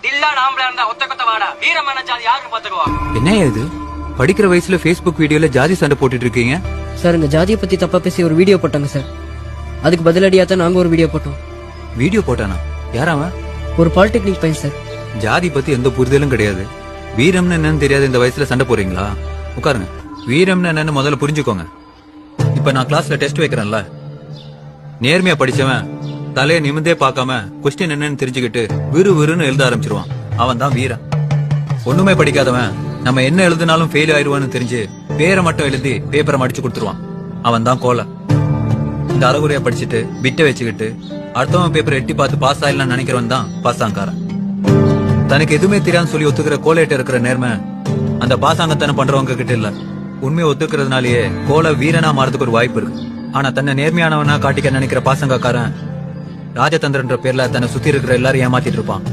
தில்லா நாம்பளா இருந்தா ஒத்த கொத்த வாடா வீரமான ஜாதி யாருன்னு பாத்துக்குவா. என்ன இது படிக்கிற வயசுல Facebook வீடியோல ஜாதி சண்டை போட்டுட்டு இருக்கீங்க? சார் இந்த ஜாதியை பத்தி தப்பா பேசி ஒரு வீடியோ போட்டாங்க சார். அதுக்கு பதிலடியா தான் நாங்க ஒரு வீடியோ போட்டோம். வீடியோ போட்டானா? யாராவன்? ஒரு பாலிடெக்னிக் பையன் சார். ஜாதி பத்தி எந்த புரிதலும் கிடையாது. வீரம்னு என்னன்னு தெரியாது இந்த வயசுல சண்டை போறீங்களா? உட்காருங்க. வீரம்னு என்னன்னு முதல்ல புரிஞ்சுக்கோங்க. இப்ப நான் கிளாஸ்ல டெஸ்ட் வைக்கிறேன்ல, நேர்மையா படிச்சவன் தலைய நிமிந்தே பார்க்காம கொஸ்டின் என்னன்னு தெரிஞ்சுக்கிட்டு விறுவிறுன்னு எழுத ஆரம்பிச்சிருவான். அவன் தான் வீரன். ஒண்ணுமே படிக்காதவன் நம்ம என்ன எழுதினாலும் ஃபெயில் ஆயிடுவான்னு தெரிஞ்சு பேரை மட்டும் எழுதி பேப்பரை மடிச்சு கொடுத்துருவான். அவன் தான் கோலை. இந்த அறகுறையா படிச்சுட்டு பிட்டை வச்சுக்கிட்டு அடுத்தவன் பேப்பரை எட்டி பார்த்து பாஸ் ஆயிடலாம் நினைக்கிறவன் தான் பாசாங்காரன். தனக்கு எதுவுமே தெரியாதுன்னு சொல்லி ஒத்துக்கிற கோலையிட்ட இருக்கிற நேர்மை அந்த பாசாங்கத்தனம் பண்றவங்க கிட்ட இல்ல. உண்மையை ஒத்துக்கிறதுனாலயே கோலை வீரனா மாறதுக்கு ஒரு வாய்ப்பு இருக்கு. ஆனா தன்னை நேர்மையானவனா காட்டிக்க நினைக்கிற பாசங்கக்காரன் ராஜதந்திரன்ற பேர்ல தன்னை சுத்தி இருக்கிற எல்லாரும் ஏமாத்திட்டு இருப்பான்.